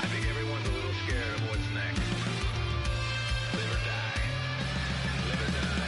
I think everyone's a little scared of what's next. Live or die. Live or die.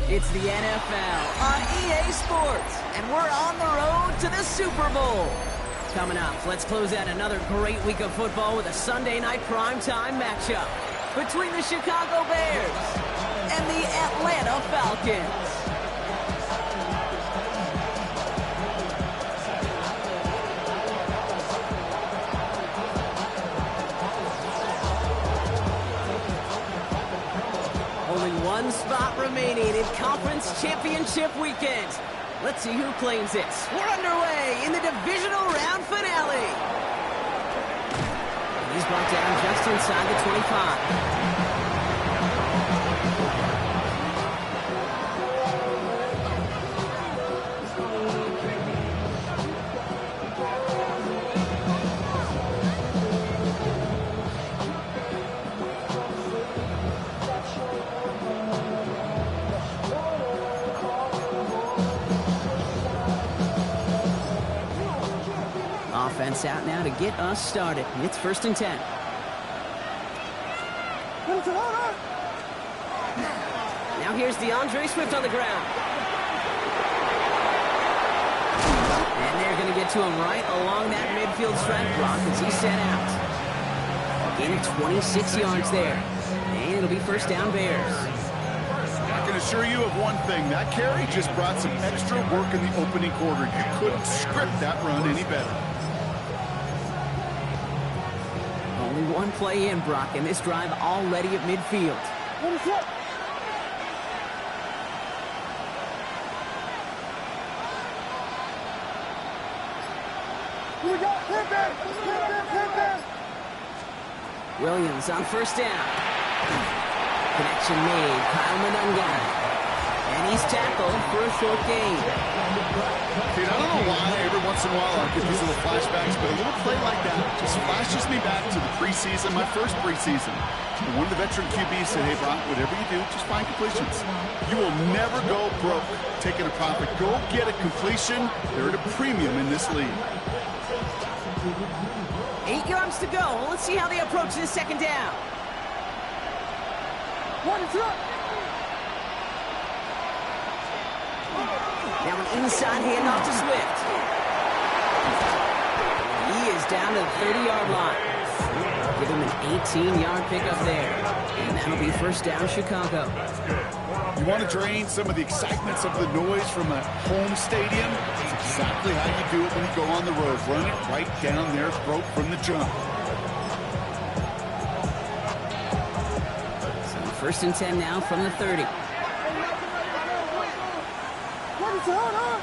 It's the NFL on EA Sports, and we're on the road to the Super Bowl. Coming up, let's close out another great week of football with a Sunday night primetime matchup between the Chicago Bears and the Atlanta Falcons. Only one spot remaining in Conference Championship Weekend. Let's see who claims this. We're underway in the divisional round finale. He's brought down just inside the 25. Offense out now to get us started. It's 1st and 10. Now here's DeAndre Swift on the ground. And they're going to get to him right along that midfield strike block as he's set out. Gain of 26 yards there. And it'll be 1st down Bears. I can assure you of one thing. That carry just brought some extra work in the opening quarter. You couldn't script that run any better. Only one play in, Brock, and this drive already at midfield. What is that? Here we go. Hit there. Williams on 1st down. Connection made. Kyle Monunga. And he's tackled for a short gain. Dude, I don't know why every once in a while I get these little flashbacks, but a little play like that just flashes me back to the preseason, my first preseason. And one of the veteran QBs said, hey, Brock, whatever you do, just find completions. You will never go broke taking a profit. Go get a completion. They're at a premium in this league. 8 yards to go. Let's see how they approach this 2nd down. What is up? Now an inside handoff to Swift. He is down to the 30-yard line. Give him an 18-yard pickup there. And that'll be 1st down Chicago. You want to drain some of the excitements of the noise from a home stadium? That's exactly how you do it when you go on the road. Run it right down their throat from the jump. So 1st and 10 now from the 30. What is going on?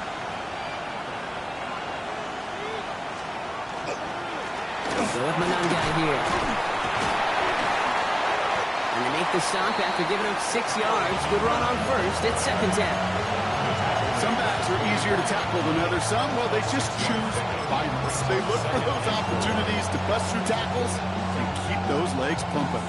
Go with Monunga here. And they make the stop after giving him 6 yards. Good run on 1st. It's 2nd down. Some backs are easier to tackle than others. Some, well, they just choose violence. They look for those opportunities to bust through tackles and keep those legs pumping.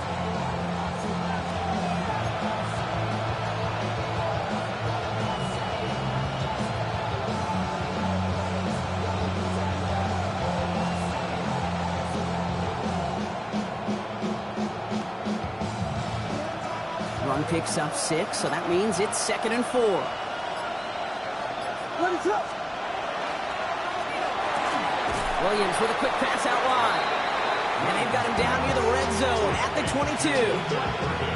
Run picks up 6, so that means it's 2nd and 4. What is up? Williams with a quick pass out wide. And they've got him down near the red zone at the 22.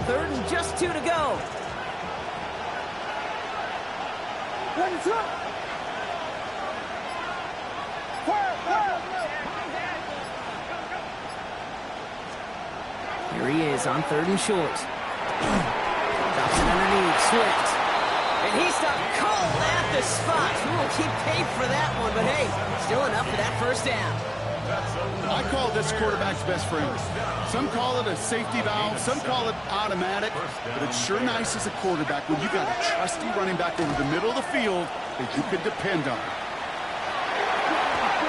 Third and just 2 to go. What is up? Here he is on 3rd and short. Drops it underneath, Swift. And he stopped cold at the spot. Who will keep pace for that one? But hey, still enough for that 1st down. I call this quarterback's best friend. Some call it a safety valve, some call it automatic, but it's sure nice as a quarterback when you got a trusty running back over the middle of the field that you can depend on.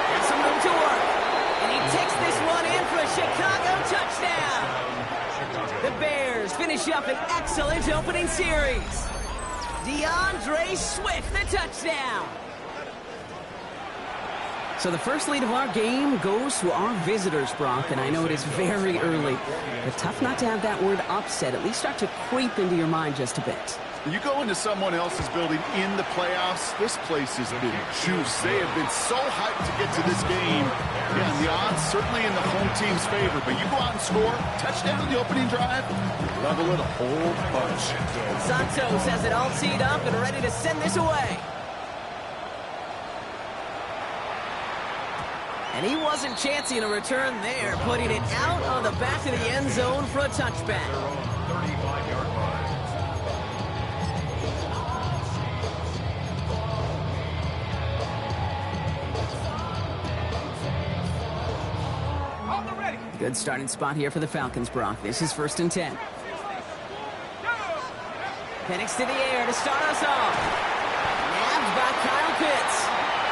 Got some room to work. And he takes this one in for a Chicago touchdown. The Bears finish up an excellent opening series. DeAndre Swift, the touchdown. So the first lead of our game goes to our visitors, Brock, and I know it is very early, but tough not to have that word upset at least start to creep into your mind just a bit. You go into someone else's building in the playoffs, this place has been juiced. They have been so hyped to get to this game. Yeah, and the odds certainly in the home team's favor, but you go out and score, touchdown in the opening drive, level it a whole bunch. Santos has it all teed up and ready to send this away. And he wasn't chancing a return there, putting it out on the back of the end zone for a touchback. Good starting spot here for the Falcons, Brock. This is 1st and 10. Penix to the air to start us off. Nabbed by Kyle Pitts.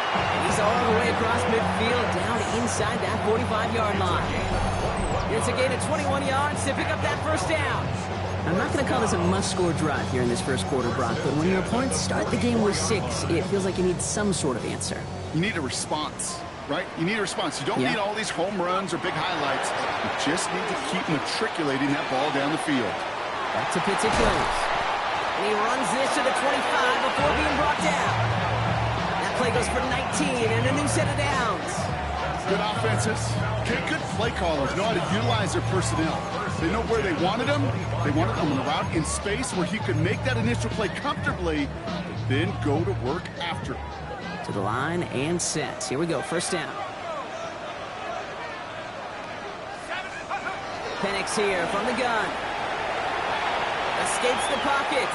And he's all the way across midfield, down inside that 45-yard line. It's a gain of 21 yards to pick up that first down. I'm not going to call this a must-score drive here in this first quarter, Brock, but when your opponents start the game with 6, it feels like you need some sort of answer. You need a response. Right? You need a response. You don't need all these home runs or big highlights. You just need to keep matriculating that ball down the field. Back to Pitts it goes. And he runs this to the 25 before being brought down. That play goes for 19 and a new set of downs. Good offenses. Good play callers know how to utilize their personnel. They know where they wanted them. They wanted them on the route in space where he could make that initial play comfortably, then go to work after it. To the line and set. Here we go, first down. Penix here from the gun. Escapes the pocket.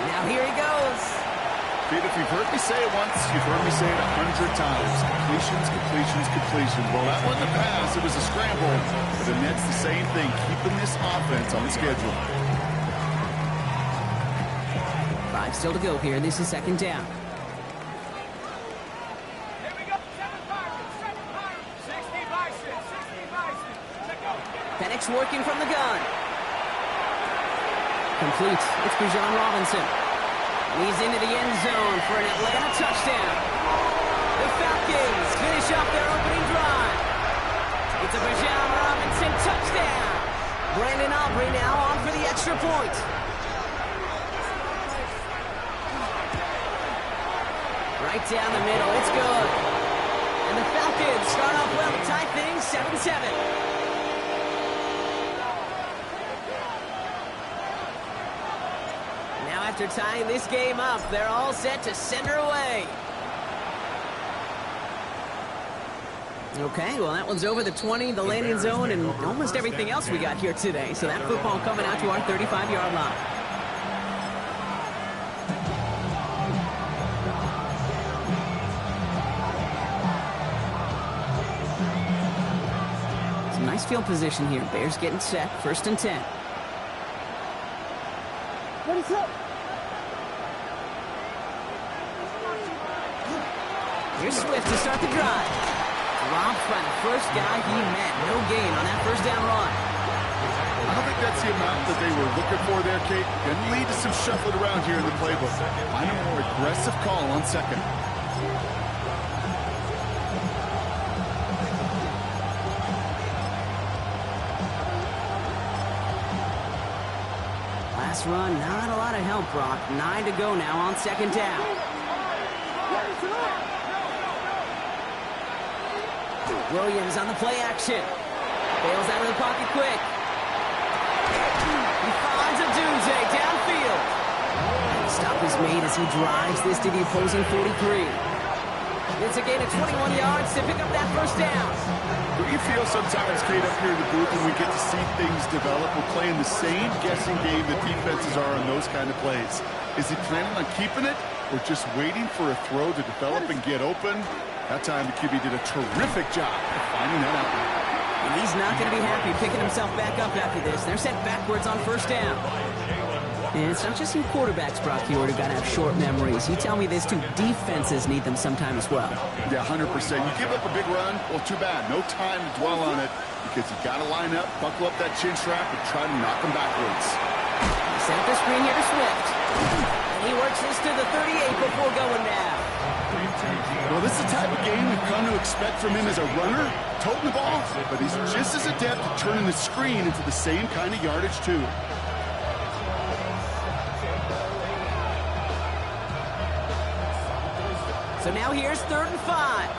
Now here he goes. Dude, if you've heard me say it once, you've heard me say it 100 times. Completions, completions, completions. Well, that wasn't a pass. It was a scramble. But the Nets, the same thing, keeping this offense on the schedule. 5 still to go here. This is 2nd down. Penix working from the gun. Complete. It's Bijan Robinson. He's into the end zone for an Atlanta touchdown. The Falcons finish off their opening drive. It's a Bijan Robinson touchdown. Brandon Aubrey now on for the extra point. Right down the middle. It's good. And the Falcons start off well to tie things 7-7. After tying this game up, they're all set to send her away. Okay, well, that one's over the 20, the landing zone, and almost everything else we got here today. So that football coming out to our 35-yard line. Some nice field position here. Bears getting set, 1st and 10. Ready, set. Here's Swift to start the drive. Robbed by the first guy he met. No gain on that first down run. I don't think that's the amount that they were looking for there, Kate. Going to lead to some shuffling around here in the playbook. Find a more aggressive call on 2nd. Last run, not a lot of help, Brock. 9 to go now on 2nd down. Williams on the play action. Bails out of the pocket quick. He finds a Dunze downfield. And the stop is made as he drives this to the opposing 43. It's a gain of 21 yards to pick up that first down. What you feel sometimes, Kate, up here in the booth when we get to see things develop, we're playing the same guessing game that defenses are on those kind of plays. Is he planning on keeping it or just waiting for a throw to develop and get open? That time the QB did a terrific job of finding that out. And he's not going to be happy picking himself back up after this. They're sent backwards on first down. And it's not just some quarterbacks, Brock, here who got to have short memories. You tell me this too. Defenses need them sometime as well. Yeah, 100%. You give up a big run, well, too bad. No time to dwell on it because you got to line up, buckle up that chin strap, and try to knock them backwards. Set up the screen here to Swift. And he works this to the 38 before going down. Well, this is the type of game we've come to expect from him as a runner, toting the ball, but he's just as adept at turning the screen into the same kind of yardage, too. So now here's 3rd and 5.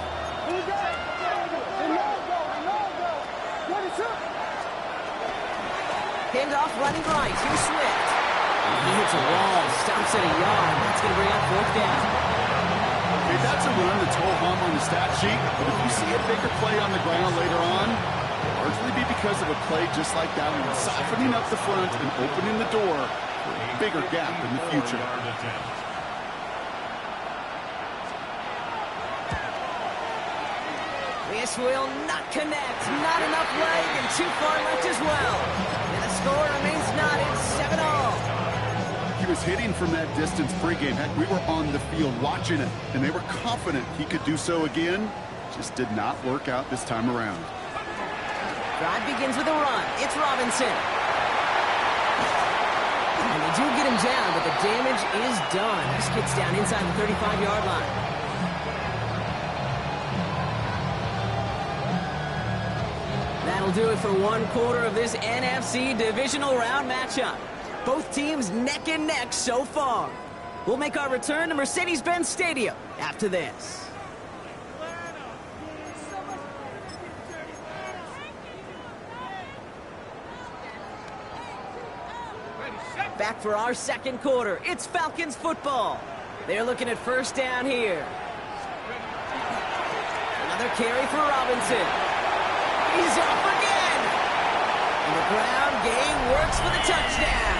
Handoff running right. Here's Swift. He hits a wall, stops at a yard. That's going to bring up 4th down. Okay, that's a run that's ho-hum on the stat sheet, but if you see a bigger play on the ground later on, it'll largely be because of a play just like that one, softening up the front and opening the door for a bigger gap in the future. This will not connect. Not enough leg and too far left as well. And the score remains knotted 7-all. He was hitting from that distance pregame. Heck, we were on the field watching it, and they were confident he could do so again. Just did not work out this time around. Drive begins with a run. It's Robinson. And they do get him down, but the damage is done. He skids down inside the 35-yard line. That'll do it for one quarter of this NFC Divisional Round matchup. Both teams neck and neck so far. We'll make our return to Mercedes-Benz Stadium after this. Back for our second quarter. It's Falcons football. They're looking at 1st down here. Another carry for Robinson. He's off again. And the ground game works for the touchdown.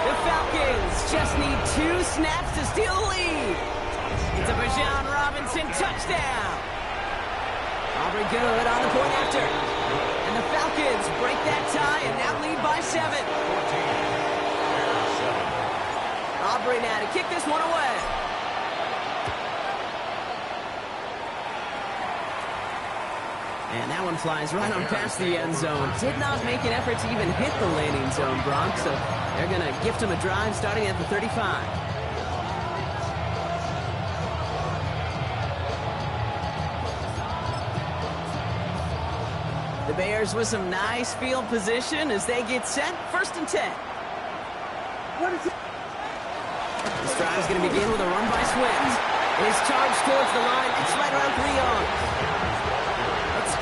The Falcons just need 2 snaps to steal the lead. It's a Bijan Robinson touchdown. Aubrey good on the point after. And the Falcons break that tie and now lead by 7. Aubrey now to kick this one away. And that one flies right on past the end zone. Did not make an effort to even hit the landing zone, Bronx. So they're going to gift him a drive starting at the 35. The Bears with some nice field position as they get set. 1st and 10. This drive is going to begin with a run by Swift. His charge towards the line. It's right around 3 yards.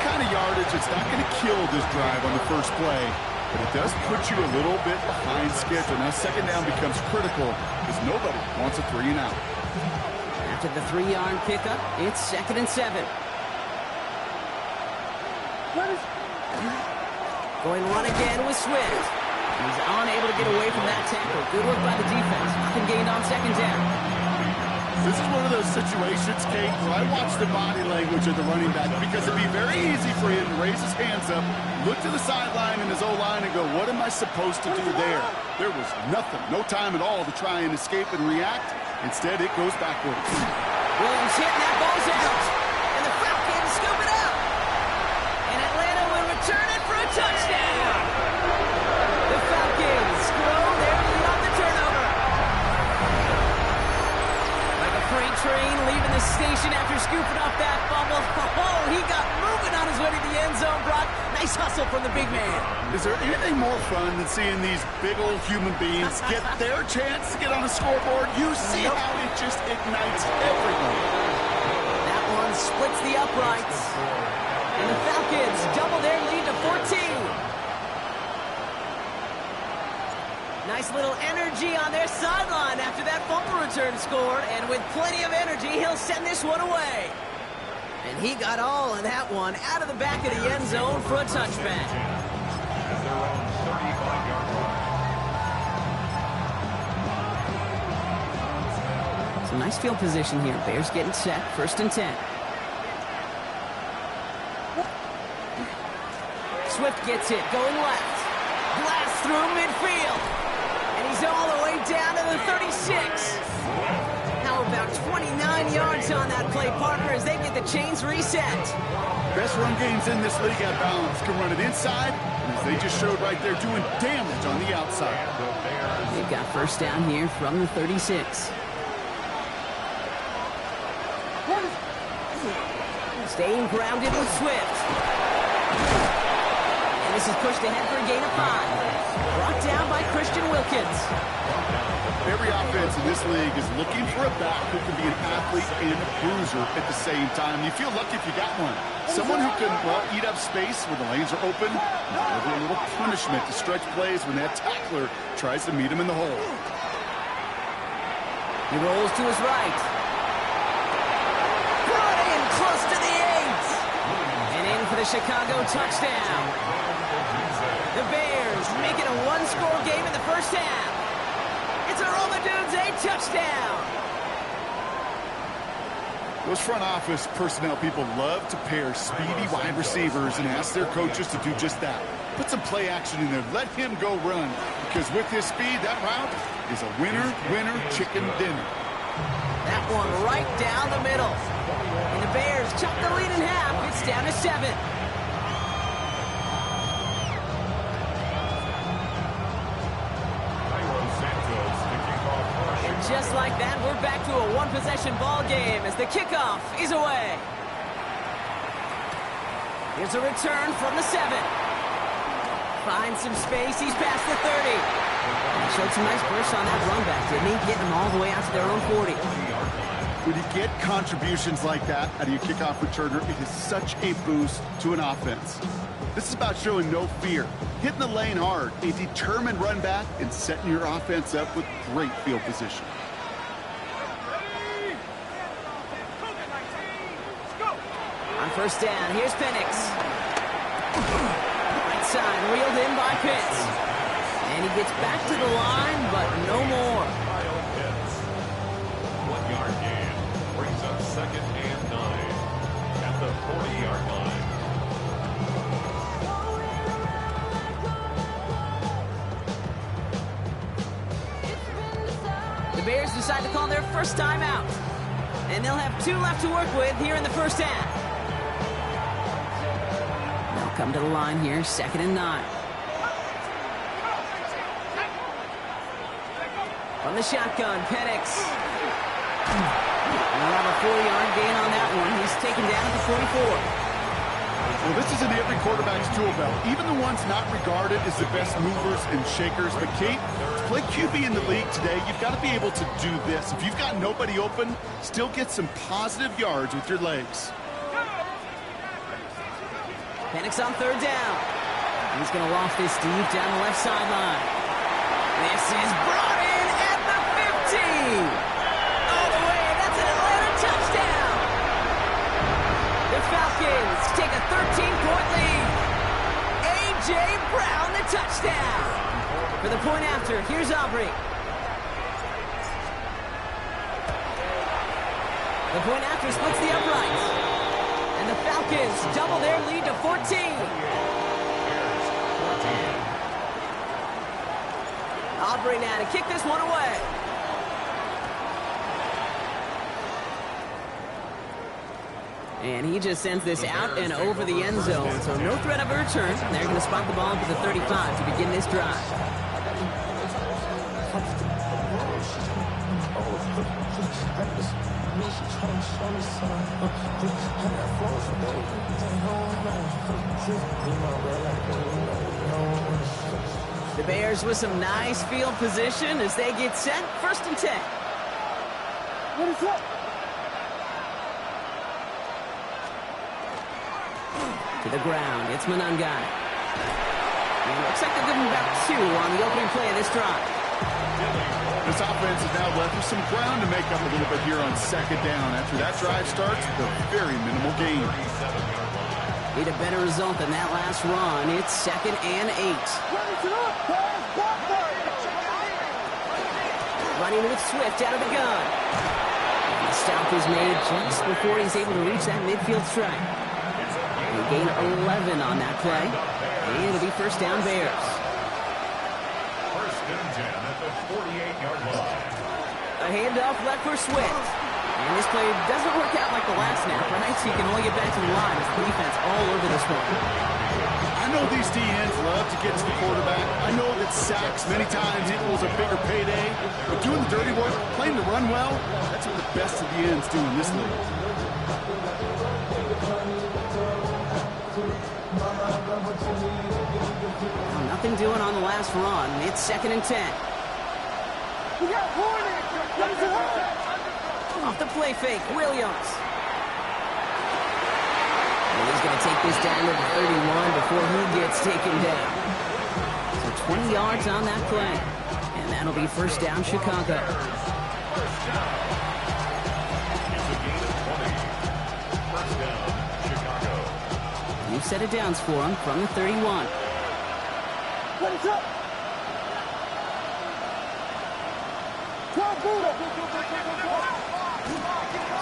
Kind of yardage, it's not going to kill this drive on the first play, but it does put you a little bit behind schedule. Now 2nd down becomes critical because nobody wants a 3 and out. After the 3-yard pickup, it's 2nd and 7. Going run again with Swift. He's unable to get away from that tackle. Good work by the defense. Nothing gained on 2nd down. This is one of those situations, Kate, where I watch the body language of the running back because it'd be very easy for him to raise his hands up, look to the sideline in his O-line and go, what am I supposed to do there? There was nothing, no time at all to try and escape and react. Instead, it goes backwards. Williams hitting that ball's out. And the Falcons scoop it up. And Atlanta will return it for a touchdown. The Falcons grow their lead on the turnover. Freight train leaving the station after scooping up that fumble. Oh, he got moving on his way to the end zone, Brock. Nice hustle from the big man. Is there anything more fun than seeing these big old human beings get their chance to get on a scoreboard? You see how it just ignites everyone. That one splits the uprights. And the Falcons double their lead to 14. Nice little energy on their sideline after that fumble return scored. And with plenty of energy, he'll send this one away. And he got all of that one out of the back of the end zone for a touchback. Some nice field position here. Bears getting set. 1st and 10. Swift gets it. Going left. Blast through midfield. He's all the way down to the 36. How about 29 yards on that play, partner, as they get the chains reset. Best run games in this league at balance can run it inside, and as they just showed right there, doing damage on the outside. They've got 1st down here from the 36. Staying grounded with Swift. And this is pushed ahead for a gain of 5. Brought down by Christian Wilkins. Every offense in this league is looking for a back who can be an athlete and a bruiser at the same time. You feel lucky if you got one. Someone who can, well, eat up space when the lanes are open, and deliver a little punishment to stretch plays when that tackler tries to meet him in the hole. He rolls to his right. Brought in close to the 8. And in for the Chicago touchdown. The Bears make it a one-score game in the first half. It's a Romadunze touchdown. Those front office personnel people love to pair speedy wide receivers and ask their coaches to do just that. Put some play action in there. Let him go run. Because with his speed, that route is a winner, winner, chicken dinner. That one right down the middle. And the Bears chop the lead in half. It's down to 7. Just like that, we're back to a one-possession ball game as the kickoff is away. Here's a return from the 7. Finds some space. He's past the 30. He showed some nice bursts on that run back, didn't he? Getting them all the way out to their own 40. When you get contributions like that out of your kickoff returner, it is such a boost to an offense. This is about showing no fear, hitting the lane hard, a determined run back, and setting your offense up with great field position. On first down, here's Penix. Right side, reeled in by Pitts. And he gets back to the line, but no more. 1-yard gain brings up 2nd and 9 at the 40-yard line. The Bears decide to call their first timeout. And they'll have 2 left to work with here in the first half. They'll come to the line here, 2nd and 9. From the shotgun, Penix. And we'll have a 4-yard gain on that one. He's taken down at the 44. Well, this is in every quarterback's tool belt. Even the ones not regarded as the best movers and shakers. But, Kate, to play QB in the league today, you've got to be able to do this. If you've got nobody open, still get some positive yards with your legs. Penix on 3rd down. He's going to loft this deep down the left sideline. This is brought in at the 15. All the way. That's an Atlanta touchdown. The Falcons take a 13-point lead. A.J. Brown, the touchdown. For the point after, here's Aubrey. The point after splits the uprights. And the Falcons double their lead to 14. Aubrey now to kick this one away. And he just sends this out and over the end zone. So no threat of a return. They're going to spot the ball to the 35 to begin this drive. The Bears with some nice field position as they get set. 1st and 10. What is up? To the ground, it's Monangai. And it looks like they're giving about 2 on the opening play of this drive. This offense is now left with some ground to make up a little bit here on 2nd down. After that drive starts, the very minimal gain. Need a better result than that last run. It's 2nd and 8. Running with Swift out of the gun. And the stop is made just before he's able to reach that midfield strike. He gained 11 on that play. And it'll be 1st down Bears. 1st and 10 at the 48-yard line. A handoff left for Swift. And this play doesn't work out like the last snap, right? So you can only get back to the line as the defense all over this one. I know these DNs love to get to the quarterback. I know that sacks many times equals a bigger payday. But doing the dirty work, playing to run well, that's what the best of the ends do in this league. Well, nothing doing on the last run. It's 2nd and 10. We got corner. What is it? Off the play fake, Williams. And he's going to take this down to the 31 before he gets taken down. So 20 yards on that play. And that'll be first down, Chicago. First down. It's a gain of 20. First down, Chicago. New set of downs for him from the 31. What is up? 12 Buddha.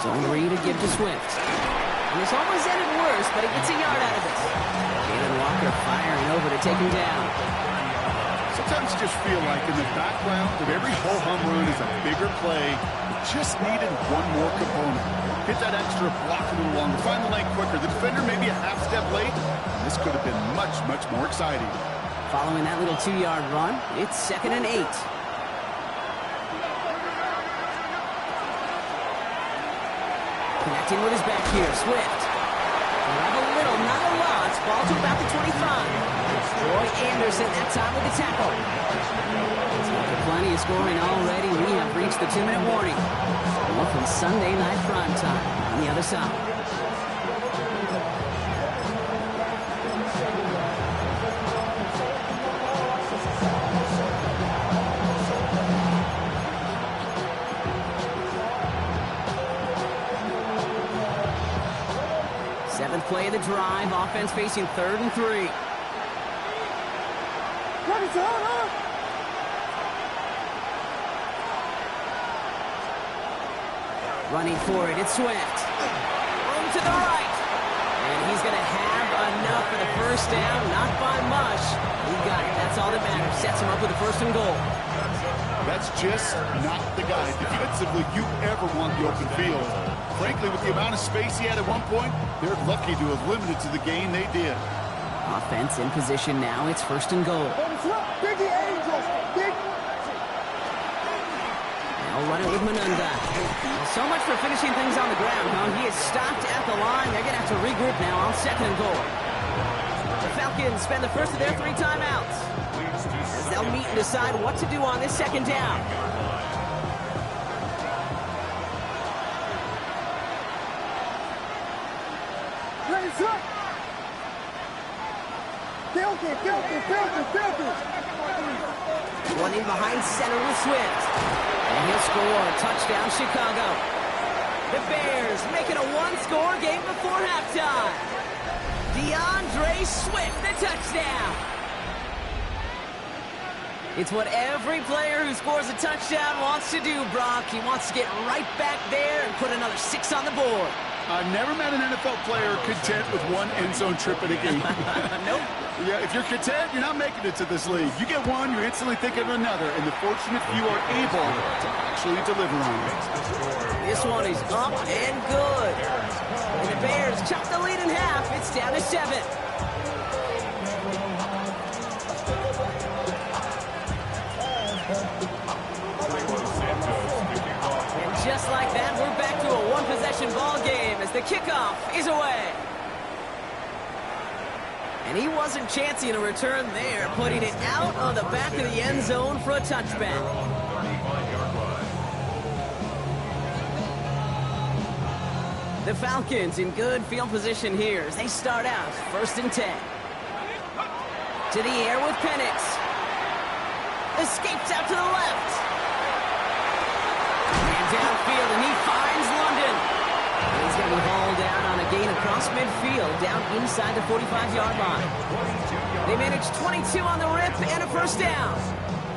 Zone read to give to Swift. And this almost ended worse, but he gets a yard out of this. Jalen Walker firing over to take him down. Sometimes you just feel like in the background of every ho-hum run is a bigger play. It just needed one more component. Hit that extra block a little longer. Find the lane quicker. The defender maybe a half step late. This could have been much, much more exciting. Following that little 2-yard run, it's 2nd and 8. Connecting with his back here, Swift. Grab a little, not a lot. Ball to about the 25. Troy Anderson that time with the tackle. After plenty of scoring already, we have reached the 2-minute warning. More from Sunday Night Prime Time on the other side. Seventh play of the drive, offense facing 3rd and 3. What is up? Running for it, it's Swift. Room to the right. And he's going to have enough for the first down, not by much. He got it, that's all that matters. Sets him up with a 1st and goal. That's just not the guy defensively you ever want the open field. Frankly, with the amount of space he had at one point, they're lucky to have limited to the gain they did. Offense in position now. It's 1st and goal. What is up? Biggie Angels. Big. They'll run it with Manunda. So much for finishing things on the ground, huh? He is stopped at the line. They're going to have to regroup now on 2nd and goal. The Falcons spend the first of their 3 timeouts, as they'll meet and decide what to do on this 2nd down. What is up? Filthy. Running behind center with Swift. And he'll score. Touchdown, Chicago. The Bears making a 1-score game before halftime. DeAndre Swift, the touchdown. It's what every player who scores a touchdown wants to do, Brock. He wants to get right back there and put another 6 on the board. I've never met an NFL player content with one end zone trip in a game. Nope. Yeah, if you're content, you're not making it to this league. You get one, you're instantly thinking of another, and the fortunate few are able to actually deliver on it. This one is up and good. And the Bears chop the lead in half. It's down to 7. And just like that, we're back to a one-possession ball game as the kickoff is away. And he wasn't chancing a return there, putting it out on the back of the end zone for a touchback. The Falcons in good field position here as they start out 1st and 10. To the air with Penix. Escapes out to the left. And downfield, and he finds London. He's going to be hauled down on a gain across midfield, down inside the 45-yard line. They managed 22 on the rip and a 1st down.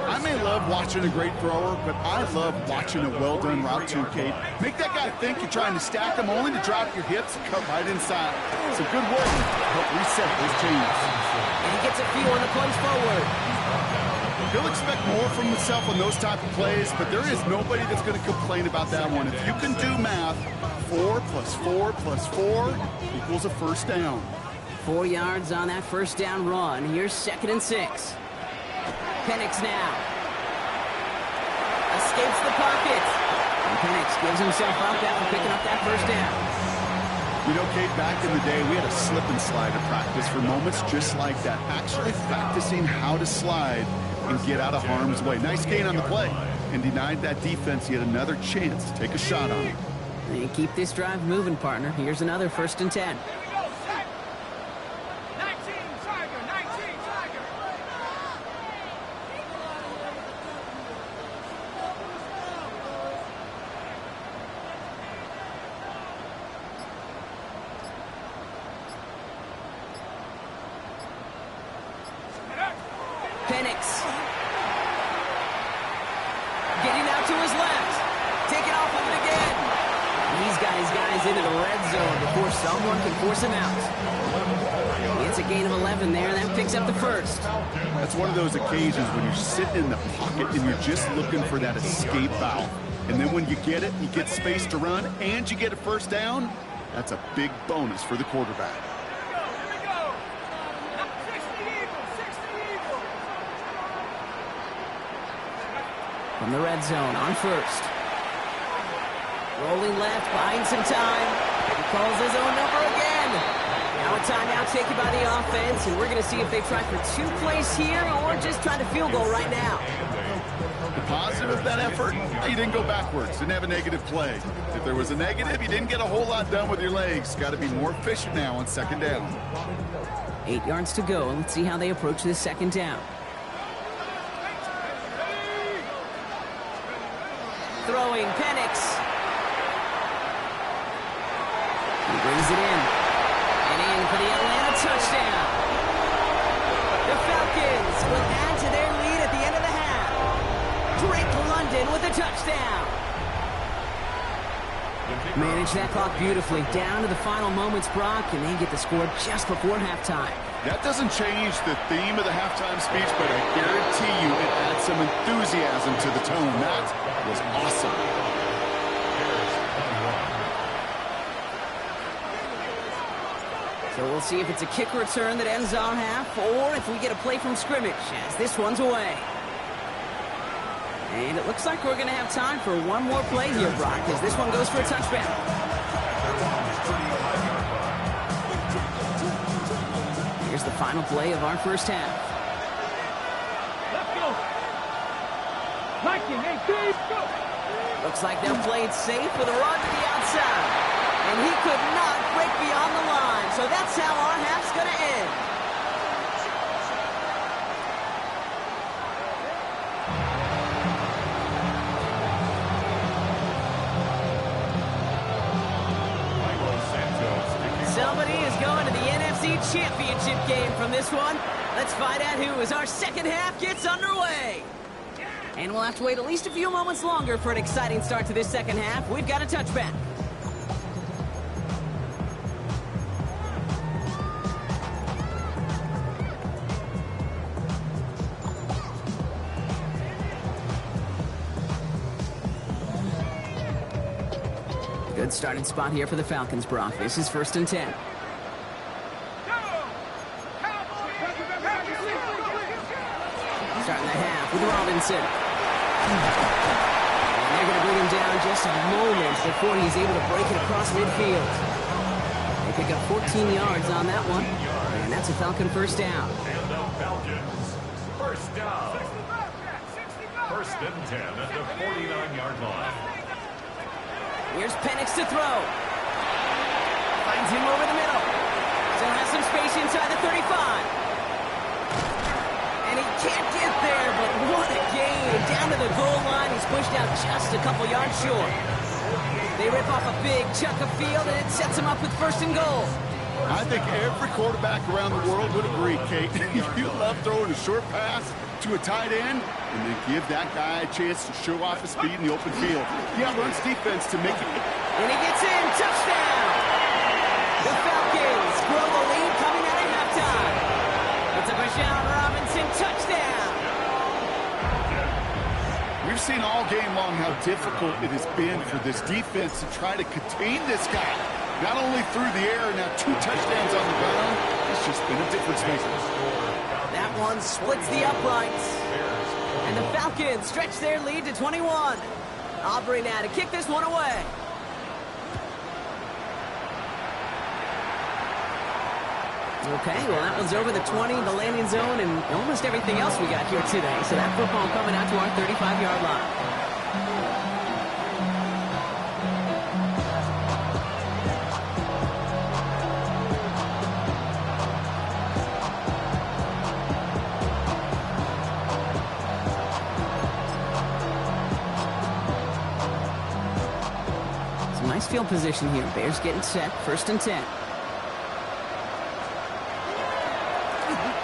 I may love watching a great thrower, but I love watching a well-done route too, Kate. Make that guy think you're trying to stack him only to drop your hips and cut right inside. It's a good way to help reset those chains. And he gets a few on the plunge forward. He'll expect more from himself on those type of plays, but there is nobody that's going to complain about that one. If you can do math, 4 + 4 + 4 equals a 1st down. 4 yards on that 1st down run. Here's 2nd and 6. Penix now. Escapes the pocket. And Penix gives himself up after picking up that 1st down. You know, Kate, back in the day, we had a slip and slide at practice for moments just like that. Actually practicing how to slide and get out of harm's way. Nice gain on the play. And denied that defense yet another chance to take a shot on it. And keep this drive moving, partner. Here's another 1st and 10. Penix. Getting out to his left. Taking off of it again. He's got his guys into the red zone before someone can force him out. It's a gain of 11 there. That picks up the 1st. That's one of those occasions when you're sitting in the pocket and you're just looking for that escape valve. And then when you get it, you get space to run, and you get a 1st down, that's a big bonus for the quarterback. From the red zone on 1st. Rolling left, buying some time. He calls his own number again. Now a timeout taken by the offense, and we're going to see if they try for 2 plays here or just try to field goal right now. The positive of that effort, you didn't go backwards, didn't have a negative play. If there was a negative, you didn't get a whole lot done with your legs. Got to be more efficient now on 2nd down. 8 yards to go, and let's see how they approach this 2nd down. Throwing, Penix. He brings it in. And in for the Atlanta touchdown. The Falcons will add to their lead at the end of the half. Drake London with a touchdown. Manage that clock beautifully. Down to the final moments, Brock, and they get the score just before halftime. That doesn't change the theme of the halftime speech, but I guarantee you it adds some enthusiasm to the tone. That was awesome. So we'll see if it's a kick return that ends our half, or if we get a play from scrimmage, as this one's away. And it looks like we're going to have time for one more play here, Brock, as this one goes for a touchback. Here's the final play of our 1st half. Let's go. Mikey, hey, Dave, go. Looks like they'll play it safe with a run to the outside. And he could not break beyond the line. So that's how our half's going to end. Somebody is going to the NFC Championship game from this one. Let's find out who, as our 2nd half gets underway. And we'll have to wait at least a few moments longer for an exciting start to this 2nd half. We've got a touchback. Good starting spot here for the Falcons, Brock. This is 1st and 10. Starting the half with Robinson. And they're going to bring him down just a moment before he's able to break it across midfield. They pick up 14 yards on that one. And that's a Falcon 1st down. And the Falcons, 1st down. 1st and 10 at the 49-yard line. Here's Penix to throw. Finds him over the middle. Still has some space inside the 35. And he can't get there, but what a gain. Down to the goal line. He's pushed out just a couple yards short. They rip off a big chunk of field, and it sets him up with 1st and goal. I think every quarterback around the world would agree, Kate. You love throwing a short pass to a tight end and then give that guy a chance to show off his speed in the open field. Yeah, runs defense to make it. And he gets in. Touchdown! The Falcons grow the lead coming out of halftime. It's a Bijan Robinson touchdown. We've seen all game long how difficult it has been for this defense to try to contain this guy. Not only through the air, now 2 touchdowns on the ground. It's just been a difference maker. That one splits the uprights. And the Falcons stretch their lead to 21. Aubrey now to kick this one away. Okay, well, that one's over the 20, the landing zone, and almost everything else we got here today. So that football coming out to our 35-yard line. Nice field position here. Bears getting set. 1st and 10.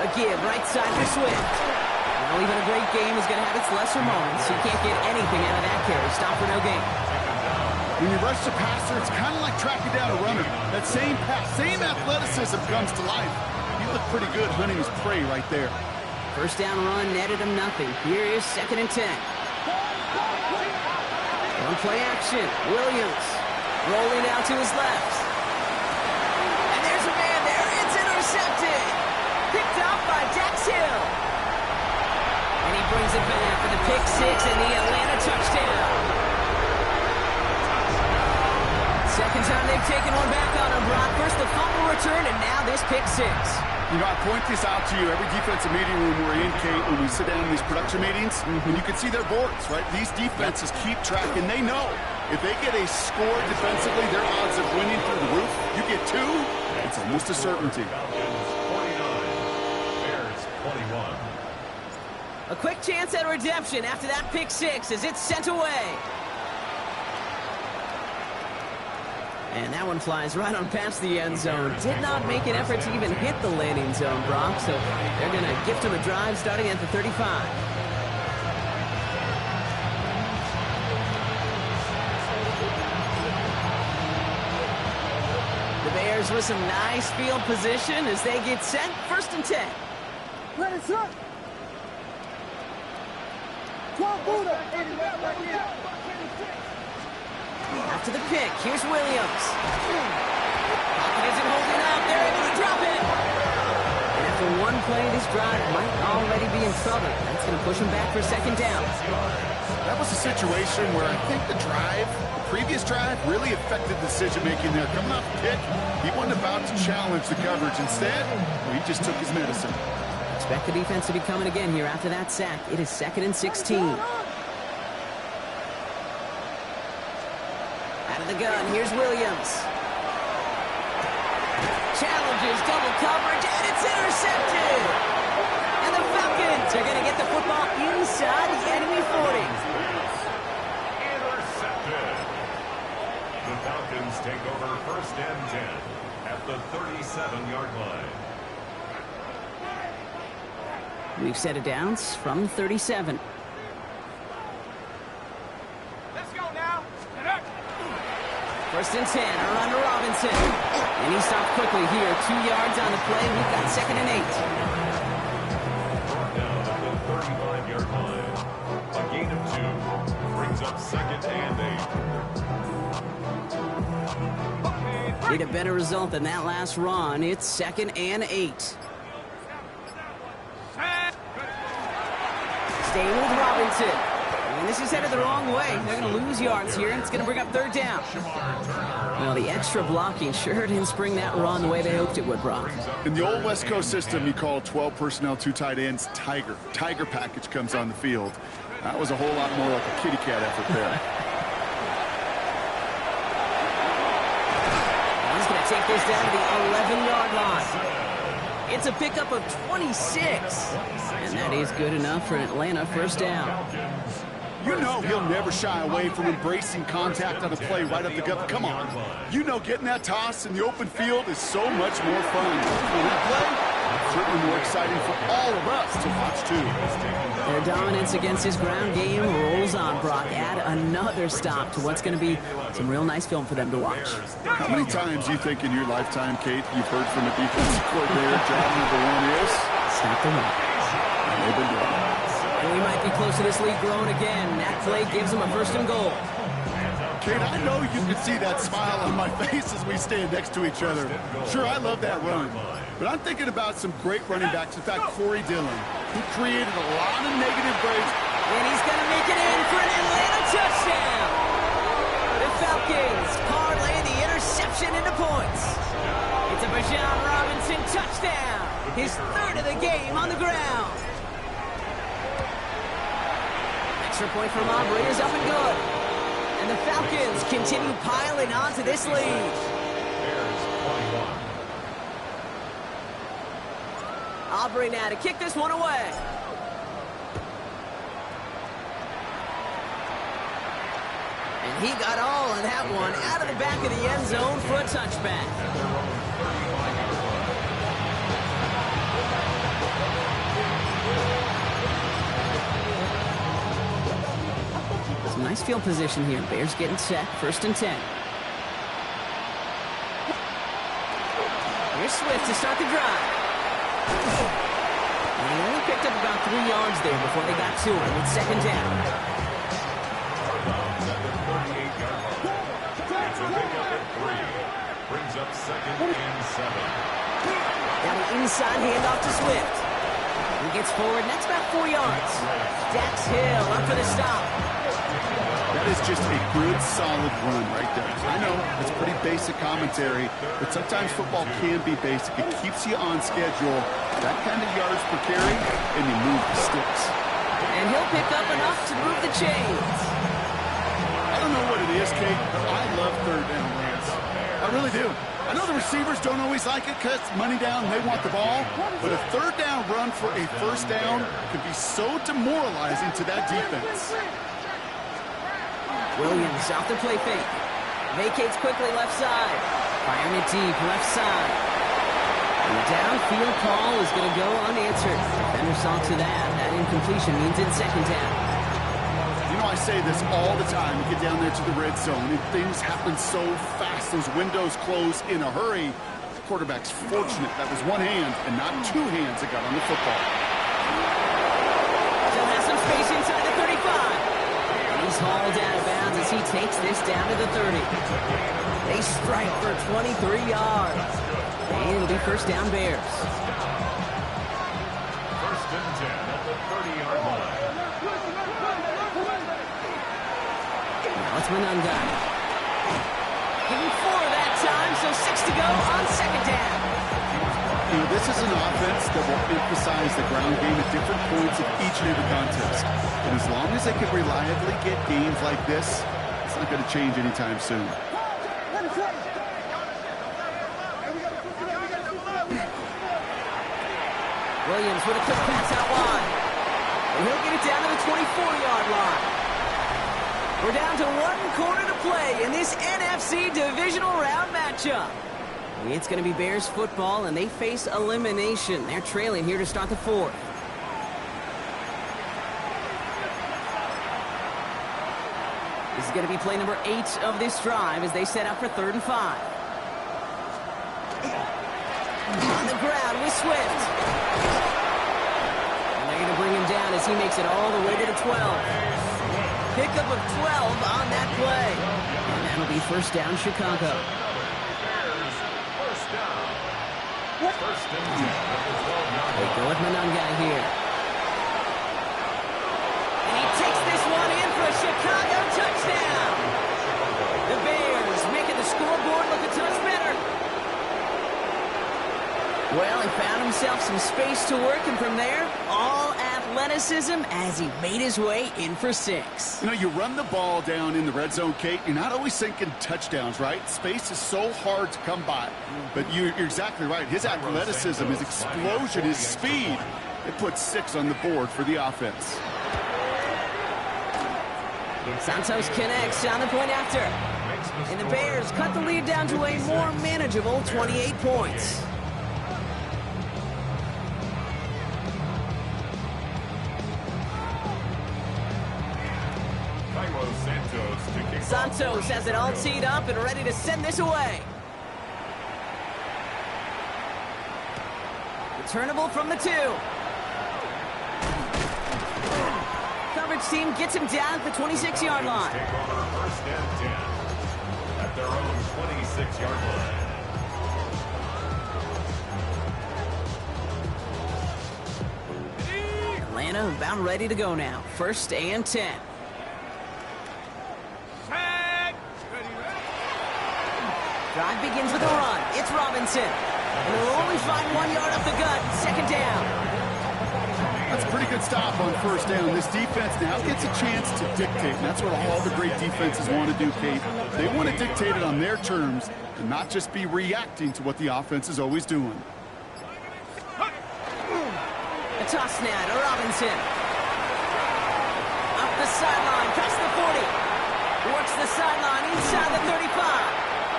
A give right side for Swift. Well, even a great game is going to have its lesser moments. You can't get anything out of that carry. Stop for no gain. When you rush the passer, it's kind of like tracking down a runner. That same pass, same athleticism comes to life. He looked pretty good hunting his prey right there. 1st down run netted him nothing. Here is 2nd and 10. One play action. Williams. Rolling out to his left. And there's a man there. It's intercepted. Picked up by Dax Hill. And he brings it back for the pick 6 and the Atlanta touchdown. Second time they've taken one back on him, Brock. First the fumble return, and now this pick 6. You know, I point this out to you every defensive meeting room we're in, Kate, when we sit down in these production meetings, and you can see their boards, right? These defenses keep track, and they know if they get a score defensively, their odds of winning through the roof. You get 2, it's almost a certainty. A quick chance at redemption after that pick 6 as it's sent away. And that one flies right on past the end zone. Did not make an effort to even hit the landing zone, Brock. So they're going to gift him a drive starting at the 35. The Bears with some nice field position as they get set. 1st and 10. Let it set. 12 Buddha. After the pick, here's Williams. Pocket isn't holding up. They're able to drop it. And after one play, this drive might already be in trouble. That's going to push him back for 2nd down. That was a situation where I think the previous drive, really affected decision-making there. Coming off the pick, he wasn't about to challenge the coverage. Instead, he just took his medicine. Expect the defense to be coming again here after that sack. It is 2nd and 16. Out of the gun, here's Williams. Challenges, double coverage, and it's intercepted. And the Falcons are going to get the football inside the enemy 40. Intercepted. The Falcons take over 1st and 10 at the 37-yard line. We've set it down from 37. Let's go now. 1st and 10, a run to Robinson. And he stopped quickly here. 2 yards on the play. We've got 2nd and 8. Brought down at the 35-yard line. A gain of 2 brings up 2nd and 8. Need a better result than that last run. It's 2nd and 8. Staying with Robinson. And this is headed the wrong way. They're going to lose yards here, and it's going to bring up 3rd down. Well, the extra blocking sure didn't spring that run the way they hoped it would, Brock. In the old West Coast system, you call 12 personnel, 2 tight ends, Tiger. Tiger package comes on the field. That was a whole lot more like a kitty cat effort there. He's going to take this down to the 11-yard line. It's a pickup of 26. And that is good enough for an Atlanta 1st down. You know he'll never shy away from embracing contact on a play right up the gut. Come on. You know getting that toss in the open field is so much more fun. And that play, certainly more exciting for all of us to watch, too. Their dominance against his ground game rolls on, Brock. Add another stop to what's going to be some real nice film for them to watch. How many times do you think in your lifetime, Kate, you've heard from a defensive coordinator, job number 1 is? Stop the run. And they've been doing it. And we might be close to this league growing again. That play gives them a 1st and goal. Kate, I know you can see that smile on my face as we stand next to each other. Sure, I love that run. But I'm thinking about some great running backs. In fact, Corey Dillon, who created a lot of negative breaks. And he's going to make it in for an Atlanta touchdown. The Falcons parlay the interception into points. It's a Bijan Robinson touchdown. His third of the game on the ground. Extra point from Aubrey is up and good. And the Falcons continue piling on to this lead. Bears 21. Aubrey now to kick this one away. And he got all of that one out of the back of the end zone for a touchback. At their own 35-yard line. Some nice field position here. Bears getting set. 1st and 10. Here's Swift to start the drive. And they only picked up about 3 yards there before they got to him. It's 2nd down. Falcons at the 38-yard line. It's a pickup at 3. Brings up 2nd and 7. Got an inside handoff to Swift. He gets forward, and that's about 4 yards. Dax Hill up for the stop. That is just a good, solid run right there. I know it's pretty basic commentary, but sometimes football can be basic. It keeps you on schedule. That kind of yards per carry, and you move the sticks. And he'll pick up enough to move the chains. I don't know what it is, Kate, but I love 3rd down runs. I really do. I know the receivers don't always like it because it's money down and they want the ball, but a 3rd down run for a 1st down can be so demoralizing to that defense. Williams off the play fake. Vacates quickly left side. Firing it deep left side. And the downfield call is going to go unanswered. Defender saw to that. That incompletion means it's 2nd down. You know, I say this all the time. You get down there to the red zone, and things happen so fast. Those windows close in a hurry. The quarterback's fortunate that was one hand and not 2 hands that got on the football. Still has some space inside the 35. He's hauled out of bounds as he takes this down to the 30. They strike for 23 yards. And it'll be 1st down Bears. 1st and 10 at the 30-yard line. Now it's Monungai. Giving 4 that time, so 6 to go on 2nd down. You know, this is an offense that will emphasize the ground game at different points of each and every contest. And as long as they can reliably get games like this, it's not going to change anytime soon. Williams with a quick pass out wide. And he'll get it down to the 24-yard line. We're down to 1 quarter to play in this NFC Divisional Round matchup. It's going to be Bears football, and they face elimination. They're trailing here to start the 4th. This is going to be play number 8 of this drive as they set up for 3rd and 5. On the ground with Swift. And they're going to bring him down as he makes it all the way to the 12. Pickup of 12 on that play. And that'll be 1st down Chicago. First and 10 at the 12-yard They go with Monungai here. And he takes this one in for a Chicago touchdown. The Bears making the scoreboard look a touch better. Well, he found himself some space to work, and from there, all athleticism as he made his way in for 6. You know, you run the ball down in the red zone, Kate, you're not always thinking touchdowns, right? Space is so hard to come by. But you're exactly right. His athleticism, his explosion, his speed, it puts 6 on the board for the offense. Santos connects on the point after. And the Bears cut the lead down to a more manageable 28 points. Santos has it all teed up and ready to send this away. Returnable from the 2. Coverage team gets him down at the 26-yard line. Take over 1st and 10 at their own 26-yard line. Atlanta about ready to go now. 1st and 10. Drive begins with a run. It's Robinson. And they'll only find 1 yard up the gut. Second down. That's a pretty good stop on first down. This defense now gets a chance to dictate, and that's what all the great defenses want to do, Kate. They want to dictate it on their terms and not just be reacting to what the offense is always doing. A toss now to Robinson. Up the sideline, past the 40. Works the sideline inside the 35.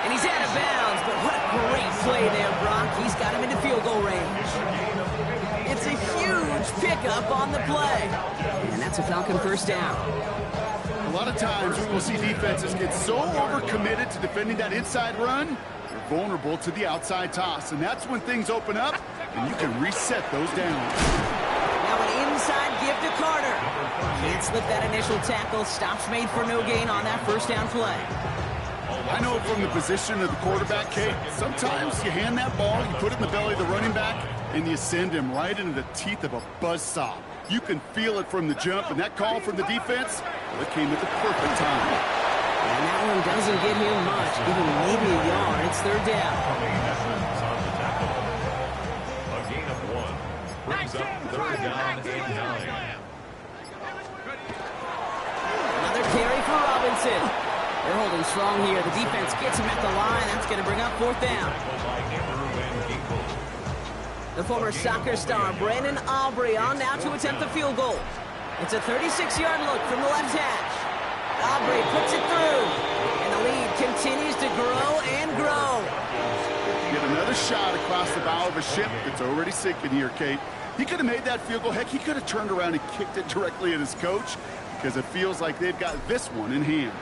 And he's out of bounds, but what a great play there, Brock. He's got him into field goal range. It's a huge pickup on the play. And that's a Falcon first down. A lot of times we will see defenses get so overcommitted to defending that inside run, they're vulnerable to the outside toss. And that's when things open up, and you can reset those downs. Now an inside give to Carter. Can't slip that initial tackle. Stops made for no gain on that first down play. I know from the position of the quarterback, Kate, sometimes you hand that ball, you put it in the belly of the running back, and you send him right into the teeth of a buzzsaw. You can feel it from the jump, and that call from the defense, well, it came at the perfect time. And that one doesn't get him much, give him maybe a yard. It's third down. A gain of 1. Brings up third down and 9. Another carry for Robinson. They're holding strong here. The defense gets him at the line. That's going to bring up fourth down. The former soccer star, Brandon Aubrey, on now to attempt the field goal. It's a 36-yard look from the left hash. Aubrey puts it through. And the lead continues to grow and grow. Get another shot across the bow of a ship that's already sinking here, Kate. He could have made that field goal. Heck, he could have turned around and kicked it directly at his coach because it feels like they've got this one in hand.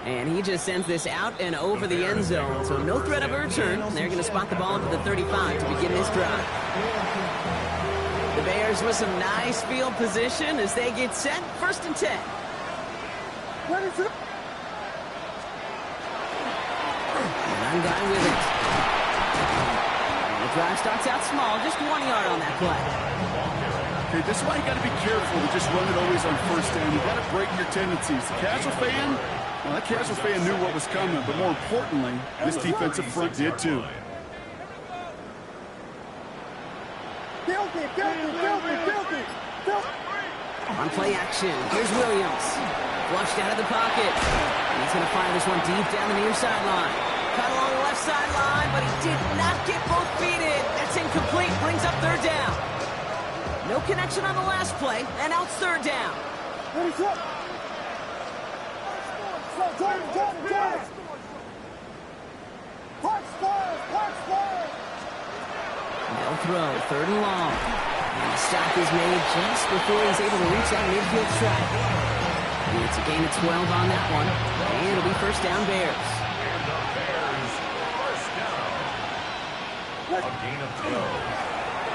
And he just sends this out and over the end zone. So no threat of a return. They're going to spot the ball to the 35 to begin this drive. The Bears with some nice field position as they get set. First and 10. What is it? One guy with it. The drive starts out small. Just 1 yard on that play. Okay, this is why you got to be careful to just run it always on first down. You got to break your tendencies. The casual fan, well, that casual fan knew what was coming, but more importantly, this defensive front did too. Filthy. On play action, here's Williams. Flushed out of the pocket. And he's going to fire this one deep down the near sideline. Cut along the left sideline, but he did not get both feet in. That's incomplete, brings up third down. No connection on the last play, and out third down. What is it? They'll throw, third and long. And the stop is made just before he's able to reach that midfield strike. It's a gain of 12 on that one. And it'll be first down Bears. And the Bears first down. A gain of 12.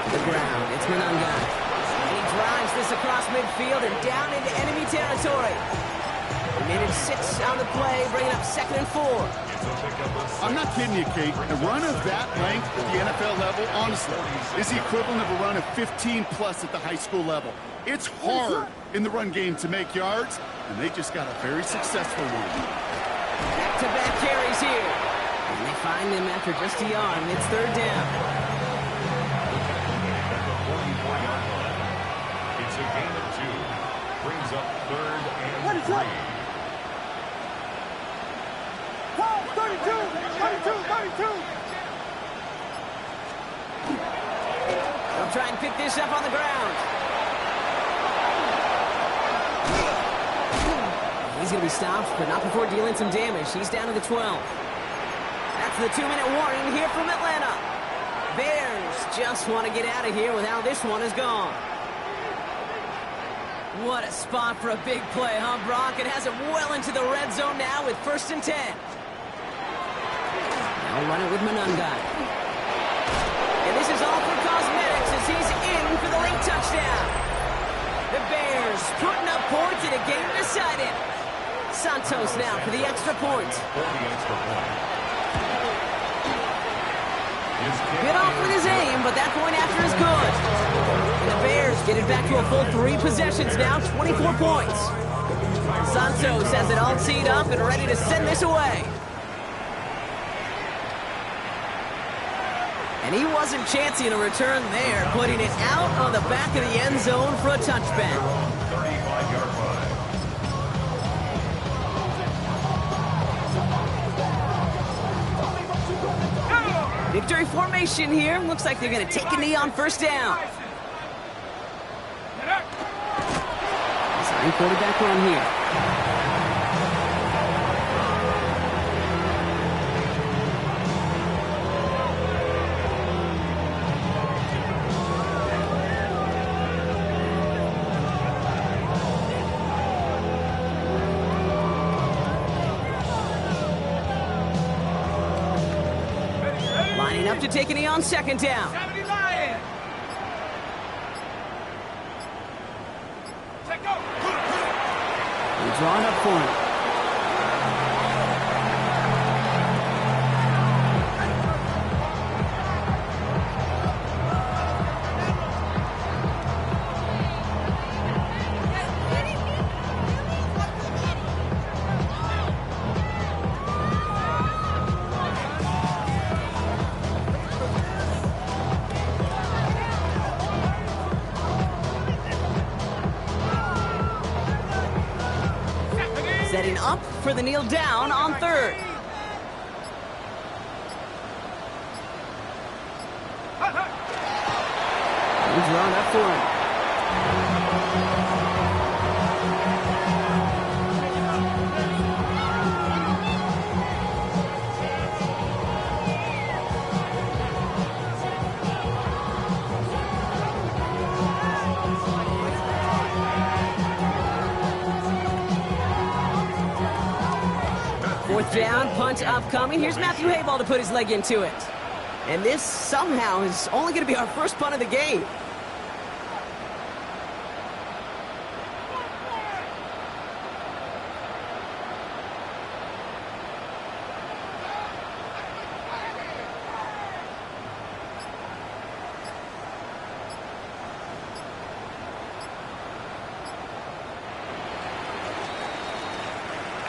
To the ground, it's Monangai. And he drives this across midfield and down into enemy territory. They made it 6 on the play, bringing up second and 4. I'm not kidding you, Kate. A run of that length at the NFL level, honestly, is the equivalent of a run of 15-plus at the high school level. It's hard in the run game to make yards, and they just got a very successful one. Back-to-back carries here. And they find him after just a yard, and it's third down. It's a gain of 2. Brings up third and 3. 32. They'll try and pick this up on the ground. He's going to be stopped, but not before dealing some damage. He's down to the 12. That's the 2-minute warning here from Atlanta. Bears just want to get out of here with how this one is gone. What a spot for a big play, huh, Brock? It has it well into the red zone now with first and 10. Now run it with Monangai. And this is all for cosmetics as he's in for the late touchdown. The Bears putting up points in a game decided. Santos now for the extra point. Bit off with his aim, but that point after is good. And the Bears get it back to a full 3 possessions now, 24 points. Santos has it all teed up and ready to send this away. And he wasn't chancing a return there, putting it out on the back of the end zone for a touchback. 35-yard line. Victory formation here. Looks like they're going to take a knee on first down. Design quarterback run here. Lining up to take a knee on second down. He's drawn up for him. Setting up for the kneel down on third. He's drawn up for him. Fourth down, punt upcoming. Here's Matthew Hayball to put his leg into it. And this somehow is only going to be our first punt of the game.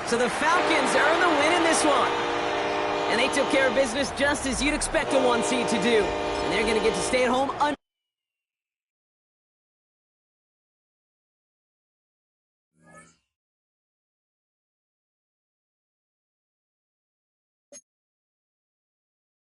So the Falcons earn the win in this one. And they took care of business just as you'd expect a 1 seed to do. And they're going to get to stay at home